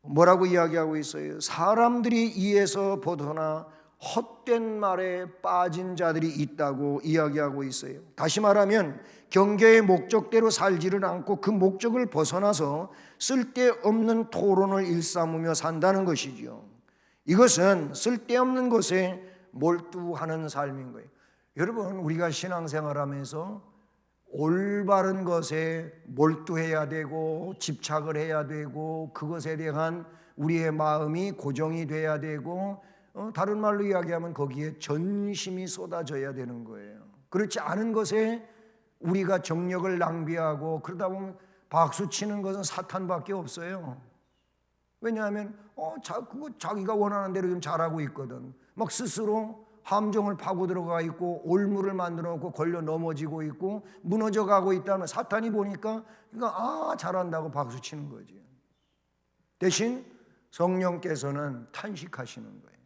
뭐라고 이야기하고 있어요? 사람들이 이에서 벗어나 헛된 말에 빠진 자들이 있다고 이야기하고 있어요. 다시 말하면 경계의 목적대로 살지를 않고 그 목적을 벗어나서 쓸데없는 토론을 일삼으며 산다는 것이죠. 이것은 쓸데없는 것에 몰두하는 삶인 거예요. 여러분, 우리가 신앙생활하면서 올바른 것에 몰두해야 되고 집착을 해야 되고 그것에 대한 우리의 마음이 고정이 돼야 되고 다른 말로 이야기하면 거기에 전심이 쏟아져야 되는 거예요. 그렇지 않은 것에 우리가 정력을 낭비하고 그러다 보면 박수 치는 것은 사탄밖에 없어요. 왜냐하면 그거 자기가 원하는 대로 좀 잘하고 있거든. 막 스스로 함정을 파고 들어가 있고 올무를 만들어 놓고 걸려 넘어지고 있고 무너져 가고 있다면 사탄이 보니까 그러니까 잘한다고 박수 치는 거지. 대신 성령께서는 탄식하시는 거예요.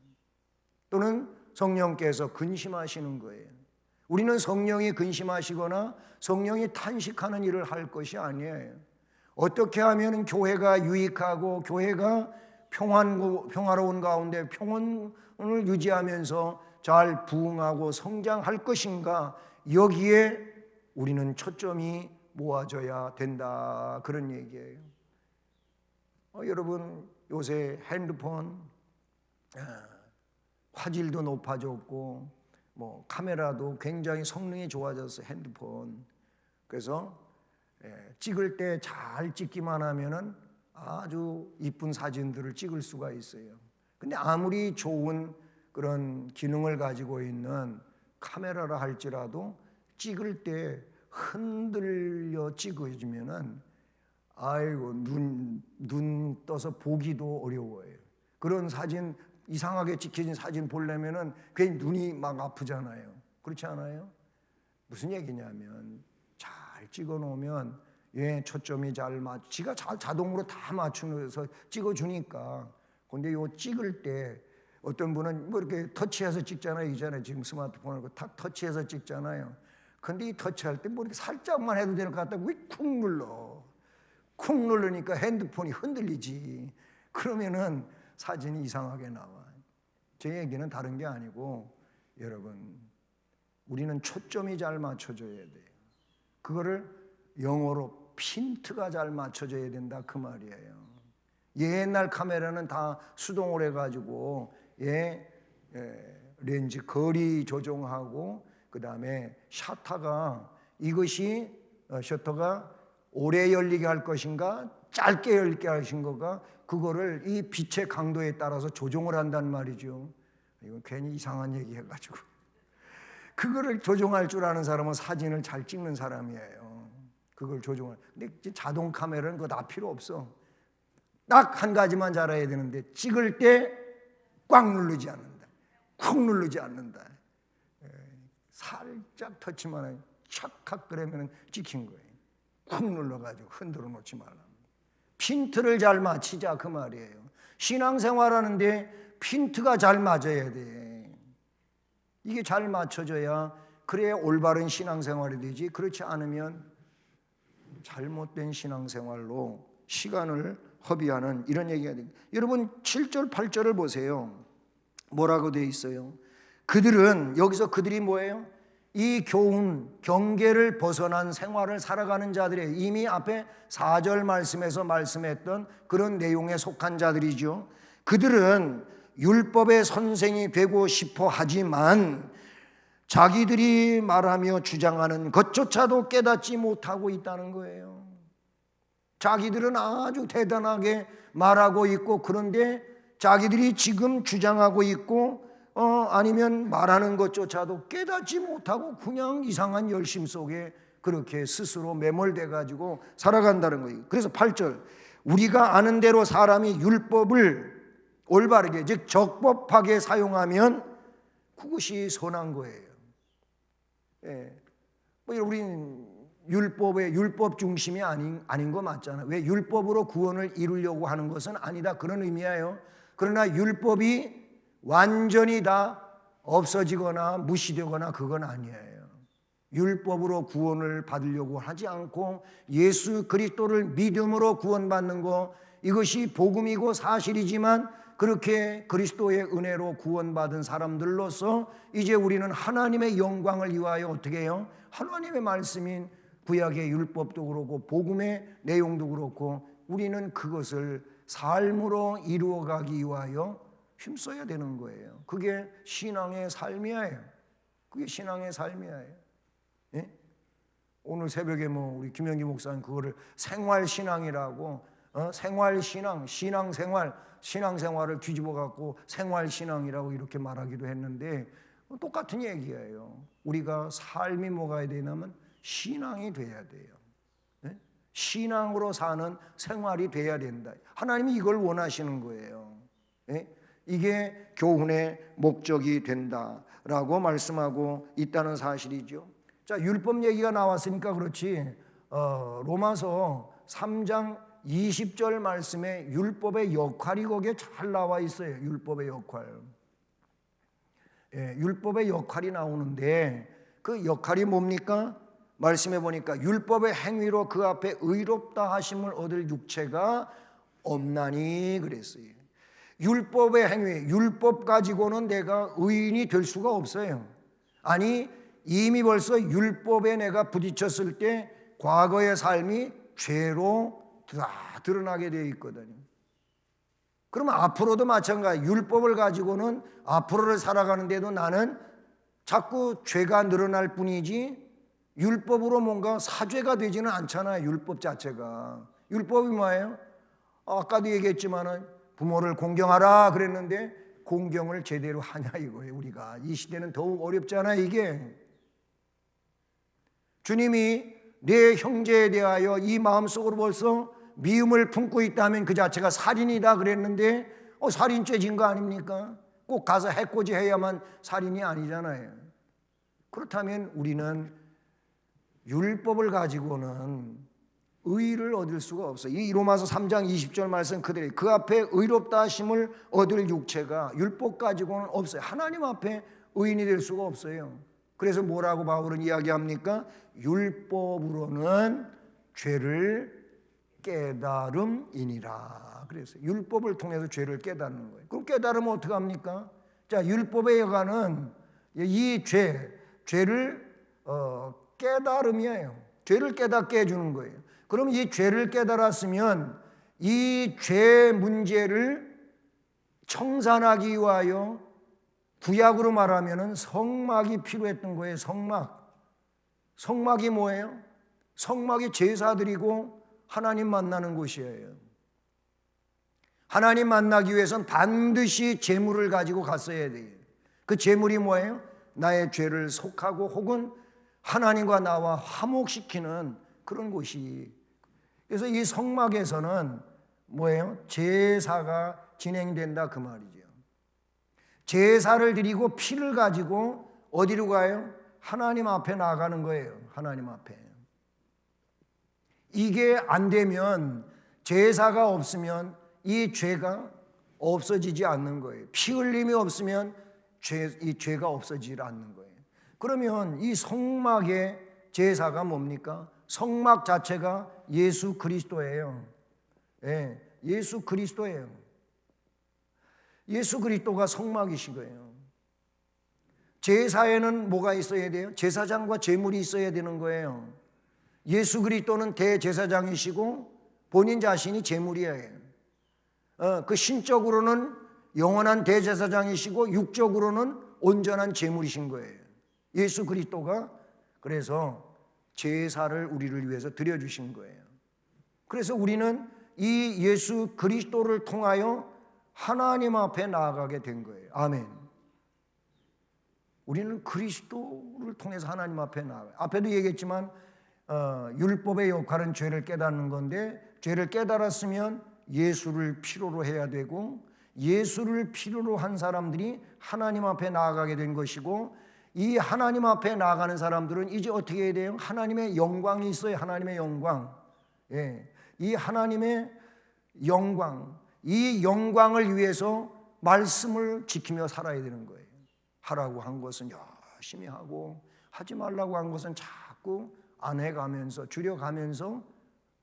또는 성령께서 근심하시는 거예요. 우리는 성령이 근심하시거나 성령이 탄식하는 일을 할 것이 아니에요. 어떻게 하면 교회가 유익하고 교회가 평화로운 가운데 평온을 유지하면서 잘 부흥하고 성장할 것인가, 여기에 우리는 초점이 모아져야 된다, 그런 얘기예요. 여러분, 요새 핸드폰 화질도 높아졌고 카메라도 굉장히 성능이 좋아져서 핸드폰, 그래서 찍을 때 잘 찍기만 하면은 아주 이쁜 사진들을 찍을 수가 있어요. 근데 아무리 좋은 그런 기능을 가지고 있는 카메라라 할지라도 찍을 때 흔들려 찍어지면은 아이고 눈 떠서 보기도 어려워요. 그런 사진, 이상하게 찍혀진 사진 보려면은 괜히 눈이 막 아프잖아요. 그렇지 않아요? 무슨 얘기냐면 잘 찍어 놓으면 초점이 잘 지가 자동으로 다 맞추면서 찍어 주니까. 근데 요 찍을 때 어떤 분은 뭐 이렇게 터치해서 찍잖아요. 이전에 지금 스마트폰을 탁 터치해서 찍잖아요. 근데 이 터치할 때 뭐 이렇게 살짝만 해도 되는 것 같다고 왜 쿵 눌러? 쿵 누르니까 핸드폰이 흔들리지. 그러면은 사진이 이상하게 나와. 제 얘기는 다른 게 아니고 여러분, 우리는 초점이 잘 맞춰져야 돼요. 그거를 영어로 핀트가 잘 맞춰져야 된다 그 말이에요. 옛날 카메라는 다 수동으로 해가지고 렌즈 거리 조정하고 그 다음에 셔터가 오래 열리게 할 것인가 짧게 열리게 하신 거가 그거를 이 빛의 강도에 따라서 조정을 한단 말이죠. 이건 괜히 이상한 얘기 해가지고 그거를 조정할 줄 아는 사람은 사진을 잘 찍는 사람이에요. 그걸 조정할. 근데 자동 카메라는 그거 다 필요 없어. 딱 한 가지만 잘해야 되는데 찍을 때 꽉 누르지 않는다. 쿵 누르지 않는다. 살짝 터치만 해. 착 그러면 찍힌 거예요. 쿵 눌러가지고 흔들어 놓지 말라. 핀트를 잘 맞히자 그 말이에요. 신앙생활 하는데 핀트가 잘 맞아야 돼. 이게 잘 맞춰져야 그래야 올바른 신앙생활이 되지. 그렇지 않으면 잘못된 신앙생활로 시간을 허비하는 이런 얘기가 됩니다. 여러분 7절 8절을 보세요. 뭐라고 되어 있어요? 그들이 뭐예요? 이 교훈, 경계를 벗어난 생활을 살아가는 자들이에요. 이미 앞에 4절 말씀에서 말씀했던 그런 내용에 속한 자들이죠. 그들은 율법의 선생이 되고 싶어 하지만 자기들이 말하며 주장하는 것조차도 깨닫지 못하고 있다는 거예요. 자기들은 아주 대단하게 말하고 있고 그런데 자기들이 지금 주장하고 있고 아니면 말하는 것조차도 깨닫지 못하고 그냥 이상한 열심 속에 그렇게 스스로 매몰돼 가지고 살아간다는 거예요. 그래서 8절 우리가 아는 대로 사람이 율법을 올바르게 즉 적법하게 사용하면 그것이 선한 거예요. 우리는 율법 중심이 아닌 거 맞잖아요. 왜 율법으로 구원을 이루려고 하는 것은 아니다 그런 의미예요. 그러나 율법이 완전히 다 없어지거나 무시되거나 그건 아니에요. 율법으로 구원을 받으려고 하지 않고 예수 그리스도를 믿음으로 구원받는 것 이것이 복음이고 사실이지만 그렇게 그리스도의 은혜로 구원받은 사람들로서 이제 우리는 하나님의 영광을 위하여 어떻게 해요? 하나님의 말씀인 구약의 율법도 그렇고 복음의 내용도 그렇고 우리는 그것을 삶으로 이루어가기 위하여 힘써야 되는 거예요. 그게 신앙의 삶이에요. 그게 신앙의 삶이에요. 예? 오늘 새벽에 우리 김영기 목사님 그거를 생활신앙이라고 생활신앙, 신앙생활을 뒤집어 갖고 생활신앙이라고 이렇게 말하기도 했는데 똑같은 얘기예요. 우리가 삶이 뭐가 되냐면 신앙이 돼야 돼요. 예? 신앙으로 사는 생활이 돼야 된다. 하나님이 이걸 원하시는 거예요. 예? 이게 교훈의 목적이 된다라고 말씀하고 있다는 사실이죠. 자, 율법 얘기가 나왔으니까 그렇지 로마서 3장 20절 말씀에 율법의 역할이 거기에 잘 나와 있어요. 율법의 역할. 율법의 역할이 나오는데 그 역할이 뭡니까? 말씀해 보니까 율법의 행위로 그 앞에 의롭다 하심을 얻을 육체가 없나니 그랬어요. 율법의 행위, 율법 가지고는 내가 의인이 될 수가 없어요. 아니 이미 벌써 율법에 내가 부딪혔을 때 과거의 삶이 죄로 다 드러나게 되어 있거든요. 그러면 앞으로도 마찬가지. 율법을 가지고는 앞으로를 살아가는데도 나는 자꾸 죄가 늘어날 뿐이지 율법으로 뭔가 사죄가 되지는 않잖아요. 율법 자체가. 율법이 뭐예요? 아까도 얘기했지만은 부모를 공경하라 그랬는데 공경을 제대로 하냐 이거예요. 우리가 이 시대는 더욱 어렵잖아요. 이게 주님이 내 형제에 대하여 이 마음속으로 벌써 미움을 품고 있다면 그 자체가 살인이다 그랬는데 살인죄 진 거 아닙니까? 꼭 가서 해코지 해야만 살인이 아니잖아요. 그렇다면 우리는 율법을 가지고는 의를 얻을 수가 없어요. 이 로마서 3장 20절 말씀 그대로 그 앞에 의롭다 하심을 얻을 육체가 율법 가지고는 없어요. 하나님 앞에 의인이 될 수가 없어요. 그래서 뭐라고 바울은 이야기합니까? 율법으로는 죄를 깨달음이니라. 그래서 율법을 통해서 죄를 깨닫는 거예요. 그럼 깨달으면 어떻게 합니까? 자, 율법에 의하는 이 죄를 깨달음이에요. 죄를 깨닫게 해주는 거예요. 그럼 이 죄를 깨달았으면 이 죄 문제를 청산하기 위하여 구약으로 말하면 성막이 필요했던 거예요. 성막이 뭐예요? 성막이 제사 드리고 하나님 만나는 곳이에요. 하나님 만나기 위해서는 반드시 제물을 가지고 갔어야 돼요. 그 제물이 뭐예요? 나의 죄를 속하고 혹은 하나님과 나와 화목시키는 그런 곳이. 그래서 이 성막에서는 뭐예요? 제사가 진행된다 그 말이죠. 제사를 드리고 피를 가지고 어디로 가요? 하나님 앞에 나가는 거예요. 하나님 앞에. 이게 안 되면, 제사가 없으면 이 죄가 없어지지 않는 거예요. 피 흘림이 없으면 이 죄가 없어지지 않는 거예요. 그러면 이 성막의 제사가 뭡니까? 성막 자체가 예수 그리스도예요. 예, 예수 그리스도예요. 예수 그리스도가 성막이신 거예요. 제사에는 뭐가 있어야 돼요? 제사장과 제물이 있어야 되는 거예요. 예수 그리스도는 대제사장이시고 본인 자신이 제물이에요. 그 신적으로는 영원한 대제사장이시고 육적으로는 온전한 제물이신 거예요. 예수 그리스도가 그래서 제사를 우리를 위해서 드려주신 거예요. 그래서 우리는 이 예수 그리스도를 통하여 하나님 앞에 나아가게 된 거예요. 아멘. 우리는 그리스도를 통해서 하나님 앞에 나아가요. 앞에도 얘기했지만 율법의 역할은 죄를 깨닫는 건데, 죄를 깨달았으면 예수를 필요로 해야 되고, 예수를 필요로 한 사람들이 하나님 앞에 나아가게 된 것이고, 이 하나님 앞에 나아가는 사람들은 이제 어떻게 해야 돼요? 하나님의 영광이 있어요. 하나님의 영광. 예. 이 하나님의 영광, 이 영광을 위해서 말씀을 지키며 살아야 되는 거예요. 하라고 한 것은 열심히 하고, 하지 말라고 한 것은 자꾸 안 해가면서, 줄여가면서,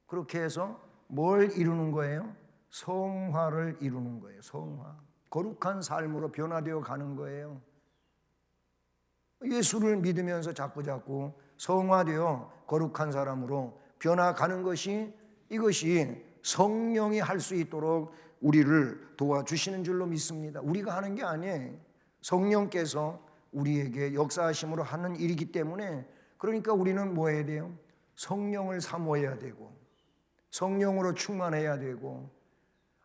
그렇게 해서 뭘 이루는 거예요? 성화를 이루는 거예요. 성화. 거룩한 삶으로 변화되어 가는 거예요. 예수를 믿으면서 자꾸자꾸 성화되어 거룩한 사람으로 변화가는 것이, 이것이 성령이 할 수 있도록 우리를 도와주시는 줄로 믿습니다. 우리가 하는 게 아니에요. 성령께서 우리에게 역사하심으로 하는 일이기 때문에, 그러니까 우리는 뭐 해야 돼요? 성령을 사모해야 되고, 성령으로 충만해야 되고,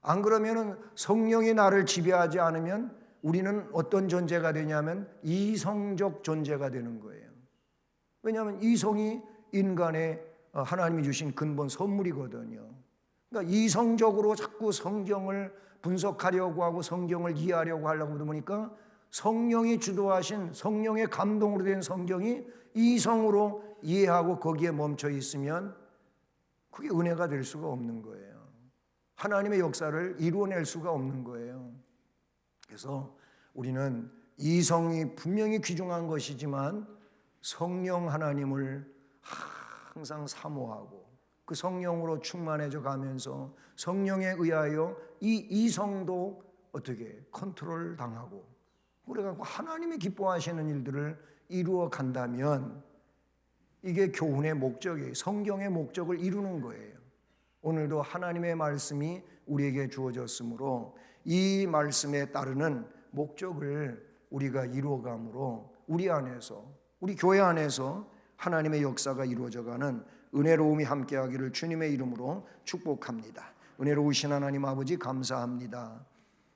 안 그러면은 성령이 나를 지배하지 않으면 우리는 어떤 존재가 되냐면 이성적 존재가 되는 거예요. 왜냐하면 이성이 인간의 하나님이 주신 근본 선물이거든요. 그러니까 이성적으로 자꾸 성경을 분석하려고 하고 성경을 이해하려고 하려고 보니까 성령이 주도하신, 성령의 감동으로 된 성경이 이성으로 이해하고 거기에 멈춰 있으면 그게 은혜가 될 수가 없는 거예요. 하나님의 역사를 이루어낼 수가 없는 거예요. 그래서 우리는 이성이 분명히 귀중한 것이지만 성령 하나님을 항상 사모하고 그 성령으로 충만해져 가면서 성령에 의하여 이 이성도 어떻게 컨트롤 당하고, 그래서 하나님이 기뻐하시는 일들을 이루어 간다면 이게 교훈의 목적이에요. 성경의 목적을 이루는 거예요. 오늘도 하나님의 말씀이 우리에게 주어졌으므로 이 말씀에 따르는 목적을 우리가 이루어감으로 우리 안에서, 우리 교회 안에서 하나님의 역사가 이루어져가는 은혜로움이 함께하기를 주님의 이름으로 축복합니다. 은혜로우신 하나님 아버지 감사합니다.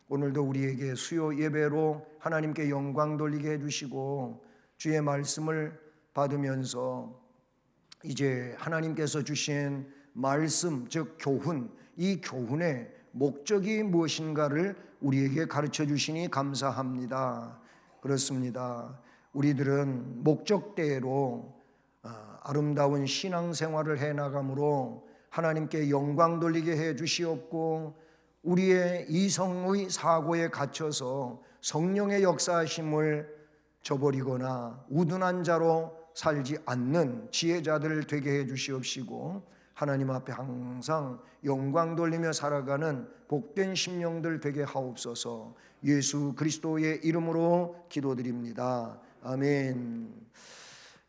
오늘도 우리에게 수요 예배로 하나님께 영광 돌리게 해주시고 주의 말씀을 받으면서 이제 하나님께서 주신 말씀, 즉 교훈, 이 교훈의 목적이 무엇인가를 우리에게 가르쳐 주시니 감사합니다. 그렇습니다. 우리들은 목적대로 아름다운 신앙생활을 해나감으로 하나님께 영광 돌리게 해 주시옵고 우리의 이성의 사고에 갇혀서 성령의 역사하심을 저버리거나 우둔한 자로 살지 않는 지혜자들 되게 해 주시옵시고 하나님 앞에 항상 영광 돌리며 살아가는 복된 심령들 되게 하옵소서. 예수 그리스도의 이름으로 기도드립니다. 아멘.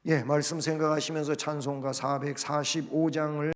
예, 말씀 생각하시면서 찬송가 445장을